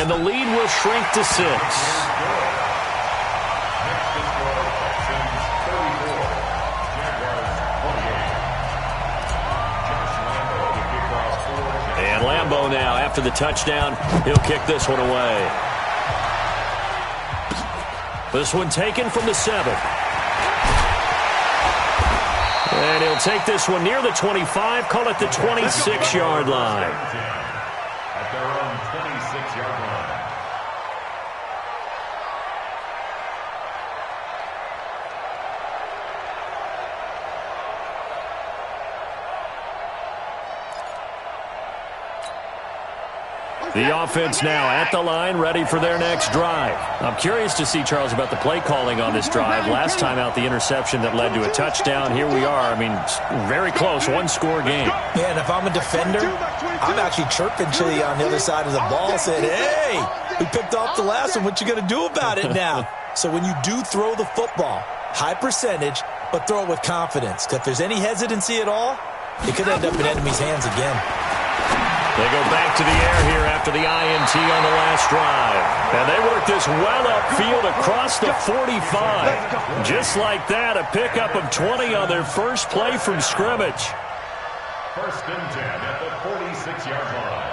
And the lead will shrink to 6. And Lambeau now, after the touchdown, he'll kick this one away. This one taken from the 7. And he'll take this one near the 25, call it the 26-yard line. At their own 26-yard line. The offense now at the line, ready for their next drive. I'm curious to see, Charles, about the play calling on this drive. Last time out, the interception that led to a touchdown. Here we are. I mean, very close, one-score game. Yeah, and if I'm a defender, I'm actually chirping to you on the other side of the ball, saying, hey, we picked off the last one. What you going to do about it now? So when you do throw the football, high percentage, but throw it with confidence. Because if there's any hesitancy at all, it could end up in enemy's hands again. They go back to the air here after the INT on the last drive. And they work this well upfield across the 45. Just like that, a pickup of 20 on their first play from scrimmage. First and 10 at the 46-yard line.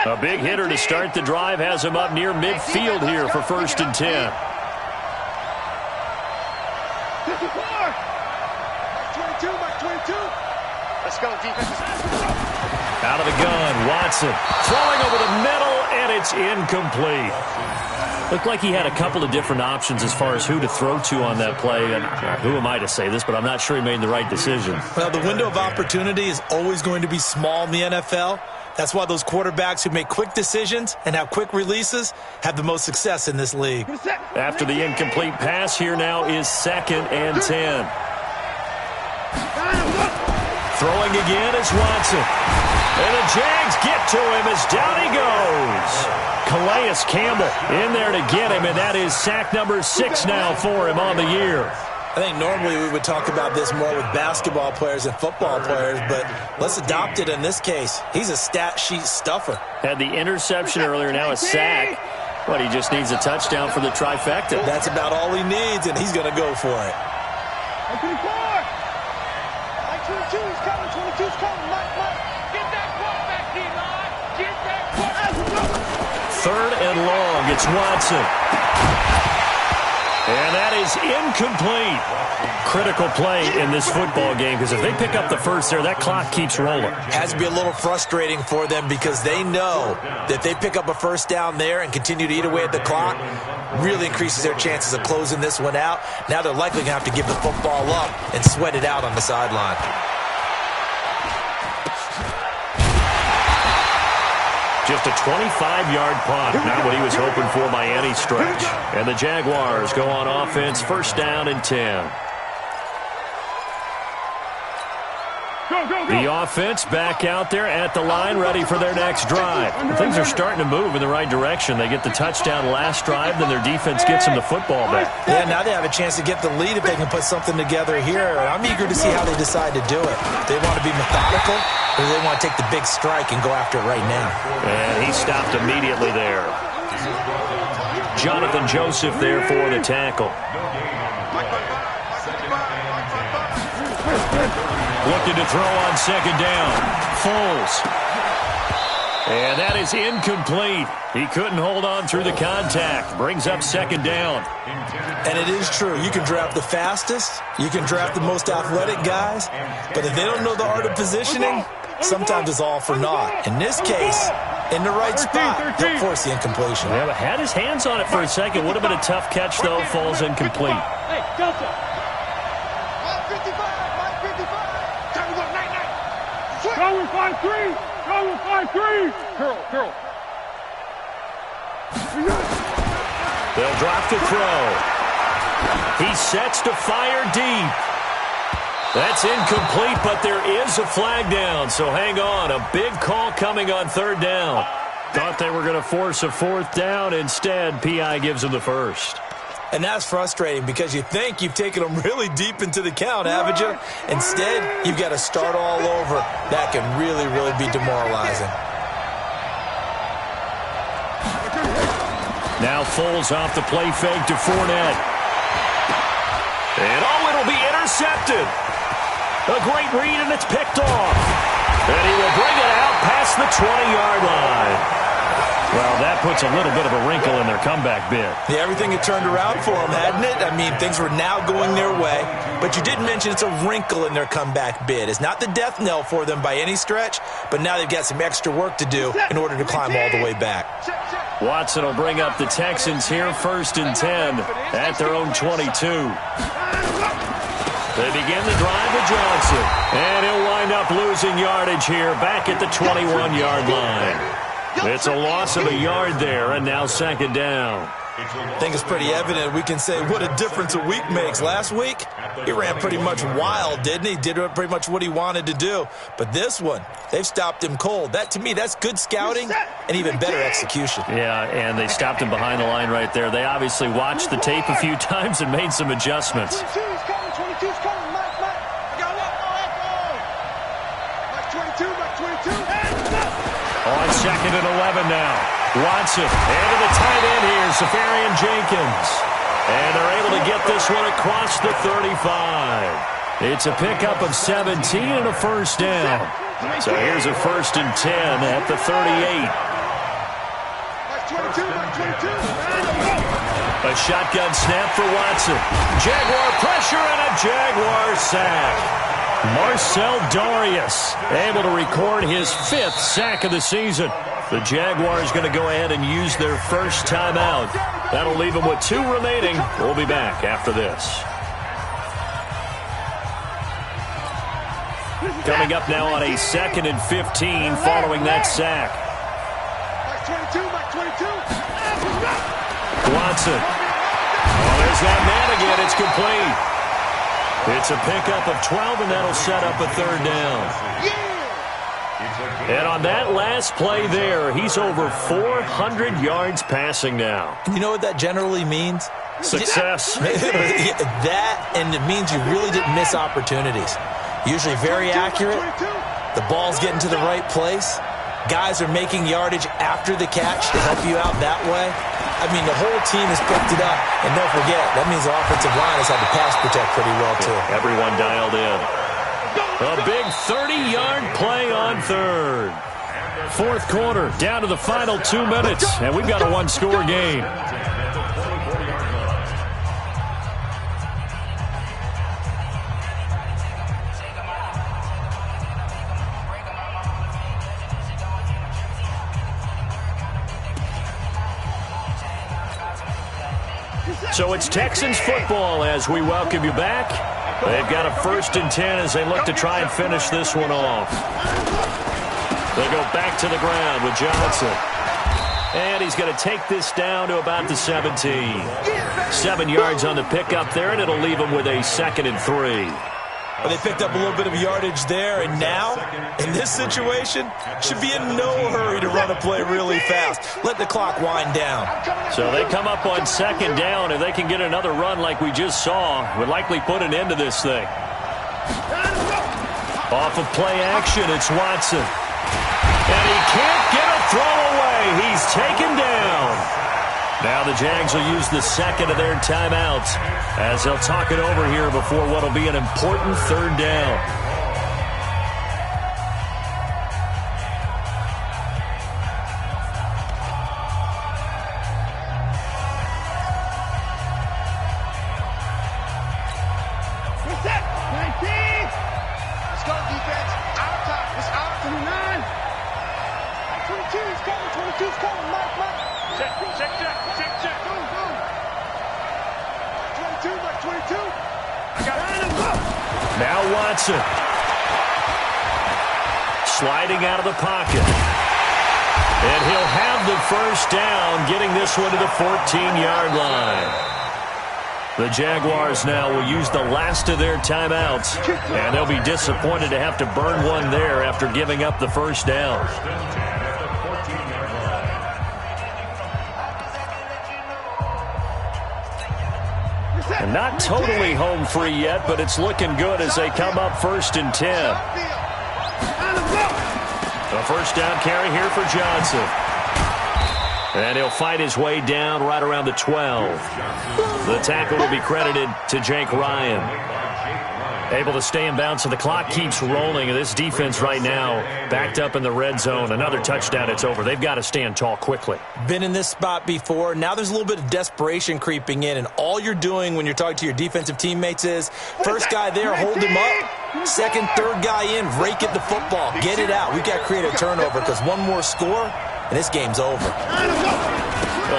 A big hitter to start the drive has him up near midfield here for first and 10. 22. Let's go, defense. Out of the gun, Watson throwing over the middle, and it's incomplete. Looked like he had a couple of different options as far as who to throw to on that play. And who am I to say this, but I'm not sure he made the right decision. Well, the window of opportunity is always going to be small in the NFL. That's why those quarterbacks who make quick decisions and have quick releases have the most success in this league. After the incomplete pass, here now is 2nd and 10. Throwing again is Watson. And the Jags get to him as down he goes. Calais Campbell in there to get him, and that is sack number 6 now for him on the year. I think normally we would talk about this more with basketball players and football players, but let's adopt it in this case. He's a stat sheet stuffer. Had the interception earlier, now a sack. But he just needs a touchdown for the trifecta. That's about all he needs, and he's going to go for it. 22's coming. 22's coming. Mike. Get that quarterback, D-line. Get that quarterback. 3rd and long. It's Watson. And that is incomplete. Critical play in this football game, because if they pick up the first there, that clock keeps rolling. Has to be a little frustrating for them because they know that if they pick up a first down there and continue to eat away at the clock, really increases their chances of closing this one out. Now they're likely going to have to give the football up and sweat it out on the sideline. Just a 25-yard punt, not what he was hoping for by any stretch. And the Jaguars go on offense, 1st down and 10. The offense back out there at the line, ready for their next drive. Things are starting to move in the right direction. They get the touchdown last drive, then their defense gets them the football back. Yeah, now they have a chance to get the lead if they can put something together here. I'm eager to see how they decide to do it. They want to be methodical, or they want to take the big strike and go after it right now. And he stopped immediately there. Jonathan Joseph there for the tackle. Looking to throw on 2nd down. Foles. And that is incomplete. He couldn't hold on through the contact. Brings up 2nd down. And it is true. You can draft the fastest. You can draft the most athletic guys. But if they don't know the art of positioning, sometimes it's all for naught. In this case, in the right spot, he'll force the incompletion. Yeah, but had his hands on it for a second. Would have been a tough catch, though. Falls incomplete. Hey, Delta. 155. Go with 5-3. Go with 5-3. Curl. They'll drop the throw. He sets to fire deep. That's incomplete, but there is a flag down, so hang on. A big call coming on 3rd down. Thought they were going to force a 4th down. Instead, P.I. gives them the first. And that's frustrating because you think you've taken them really deep into the count, haven't you? Instead, you've got to start all over. That can really, really be demoralizing. Now Foles off the play fake to Fournette. And it'll be intercepted. A great read, and it's picked off. And he will bring it out past the 20-yard line. Well, that puts a little bit of a wrinkle in their comeback bid. Yeah, everything had turned around for them, hadn't it? I mean, things were now going their way. But you did mention it's a wrinkle in their comeback bid. It's not the death knell for them by any stretch, but now they've got some extra work to do in order to climb all the way back. Watson will bring up the Texans here, 1st and 10 at their own 22. They begin the drive with Johnson. And he'll wind up losing yardage here back at the 21-yard line. It's a loss of a yard there, and now 2nd down. I think it's pretty evident. We can say what a difference a week makes. Last week, he ran pretty much wild, didn't he? Did pretty much what he wanted to do. But this one, they've stopped him cold. That, to me, that's good scouting and even better execution. Yeah, and they stopped him behind the line right there. They obviously watched the tape a few times and made some adjustments. 22's coming, 22's coming, Mike. Got Mike 22, Mike 22. On 2nd and 11 now. Watson, into the tight end here, Safarian Jenkins. And they're able to get this one across the 35. It's a pickup of 17 and a 1st down. So here's a 1st and 10 at the 38. A shotgun snap for Watson. Jaguar pressure and a Jaguar sack. Marcel Darius able to record his 5th sack of the season. The Jaguars going to go ahead and use their first timeout. That'll leave them with 2 remaining. We'll be back after this. Coming up now on a 2nd and 15 following that sack. Watson. Oh, there's that man again. It's complete. It's a pickup of 12, and that'll set up a 3rd down. And on that last play there, he's over 400 yards passing now. You know what that generally means? Success. That, and it means you really didn't miss opportunities. Usually very accurate. The ball's getting to the right place. Guys are making yardage after the catch to help you out that way. I mean, the whole team has picked it up. And don't forget, that means the offensive line has had to pass protect pretty well, too. Everyone dialed in. A big 30-yard play on 3rd. 4th quarter, down to the final 2 minutes. And we've got a 1-score game. So it's Texans football as we welcome you back. They've got a 1st and 10 as they look to try and finish this one off. They go back to the ground with Johnson. And he's going to take this down to about the 17. 7 yards on the pickup there, and it'll leave him with a 2nd and 3. Well, they picked up a little bit of yardage there, and now, in this situation, should be in no hurry to run a play really fast. Let the clock wind down. So they come up on 2nd down. If they can get another run like we just saw, would likely put an end to this thing. Off of play action, it's Watson. And he can't get a throw away. He's taken down. Now the Jags will use the 2nd of their timeouts as they'll talk it over here before what will be an important 3rd down. Let's go, defense. Out top. It's out to the 9. 22's coming. 22's coming. Mike. Check. Go. 22, Mike 22. I got it. Now Watson. Sliding out of the pocket. And he'll have the 1st down, getting this one to the 14-yard line. The Jaguars now will use the last of their timeouts, and they'll be disappointed to have to burn one there after giving up the 1st down. And not totally home free yet, but it's looking good as they come up 1st and 10. A first down carry here for Johnson. And he'll fight his way down right around the 12. The tackle will be credited to Jake Ryan. Able to stay in bounds, so the clock keeps rolling. And this defense right now backed up in the red zone. Another touchdown, it's over. They've got to stand tall quickly. Been in this spot before. Now there's a little bit of desperation creeping in. And all you're doing when you're talking to your defensive teammates is, first guy there, hold him up. Second, third guy in, rake at the football. Get it out. We've got to create a turnover because one more score, and this game's over.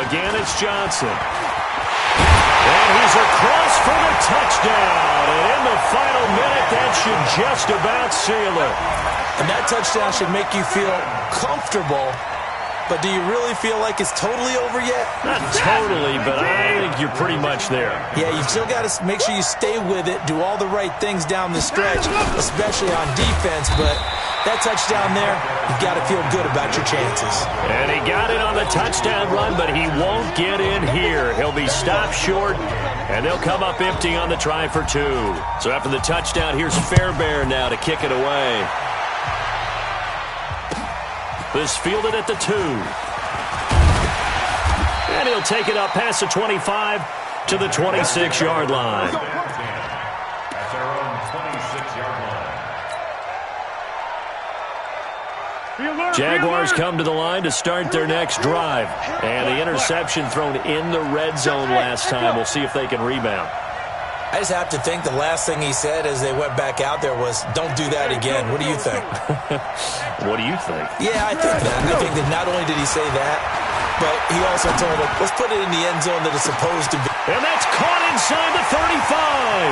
Again, it's Johnson. And he's across for the touchdown. And in the final minute, that should just about seal it. And that touchdown should make you feel comfortable. But do you really feel like it's totally over yet? Not totally, but I think you're pretty much there. Yeah, you've still got to make sure you stay with it, do all the right things down the stretch, especially on defense. But that touchdown there, you've got to feel good about your chances. And he got it on the touchdown run, but he won't get in here. He'll be stopped short, and they'll come up empty on the try for 2. So after the touchdown, here's Fairbairn now to kick it away. This fielded at the 2. And he'll take it up past the 25 to the 26-yard line. That's our own 26-yard line. Jaguars come to the line to start their next drive. And the interception thrown in the red zone last time. We'll see if they can rebound. I just have to think the last thing he said as they went back out there was, don't do that again. What do you think? What do you think? Yeah, I think that. I think that not only did he say that, but he also told him, let's put it in the end zone that it's supposed to be. And that's caught inside the 35.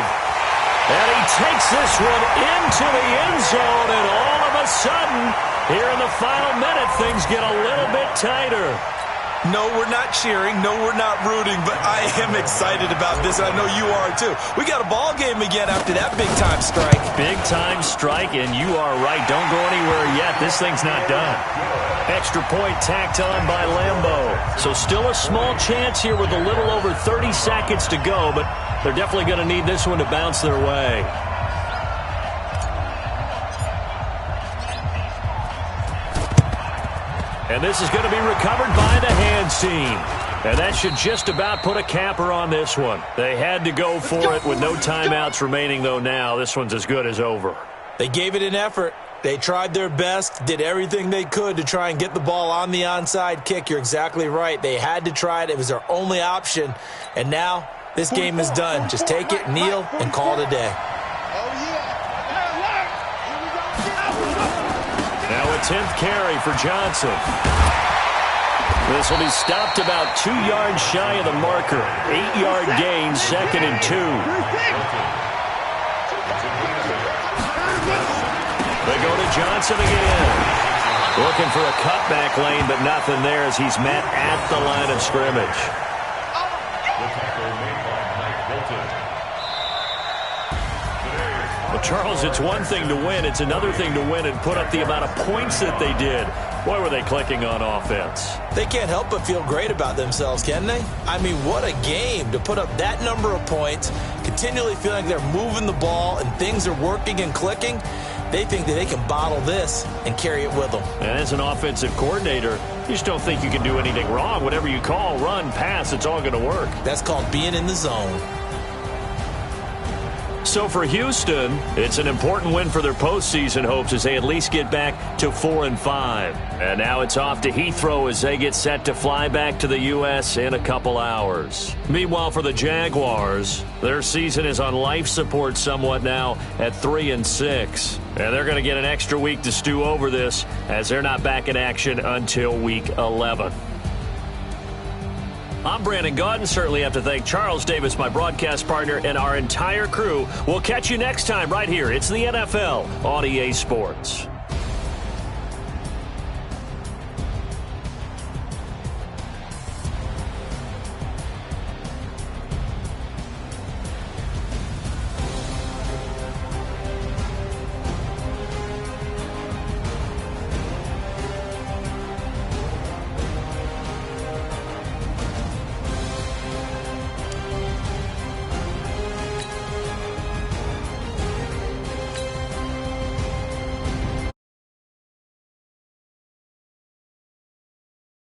And he takes this one into the end zone, and all of a sudden, here in the final minute, things get a little bit tighter. No, we're not cheering. No, we're not rooting, but I am excited about this, and I know you are too. We got a ball game again after that big-time strike. Big-time strike, and you are right. Don't go anywhere yet. This thing's not done. Extra point tacked on by Lambeau. So still a small chance here with a little over 30 seconds to go, but they're definitely going to need this one to bounce their way. And this is going to be recovered by the hands team. And that should just about put a capper on this one. They had to go for it with no timeouts remaining, though now this one's as good as over. They gave it an effort. They tried their best, did everything they could to try and get the ball on the onside kick. You're exactly right. They had to try it. It was their only option. And now this game is done. Just take it, kneel, and call it a day. Now a 10th carry for Johnson. This will be stopped about 2 yards shy of the marker. 8-yard gain, 2nd and 2. They go to Johnson again. Looking for a cutback lane, but nothing there as he's met at the line of scrimmage. Well, Charles, it's one thing to win. It's another thing to win and put up the amount of points that they did. Boy, were they clicking on offense. They can't help but feel great about themselves, can they? I mean, what a game to put up that number of points, continually feeling like they're moving the ball and things are working and clicking. They think that they can bottle this and carry it with them. And as an offensive coordinator, you just don't think you can do anything wrong. Whatever you call, run, pass, it's all going to work. That's called being in the zone. So for Houston, it's an important win for their postseason hopes as they at least get back to 4-5. And now it's off to Heathrow as they get set to fly back to the U.S. in a couple hours. Meanwhile, for the Jaguars, their season is on life support somewhat now at 3-6. And they're going to get an extra week to stew over this as they're not back in action until week 11. I'm Brandon Gaudin. Certainly have to thank Charles Davis, my broadcast partner, and our entire crew. We'll catch you next time right here. It's the NFL on EA Sports.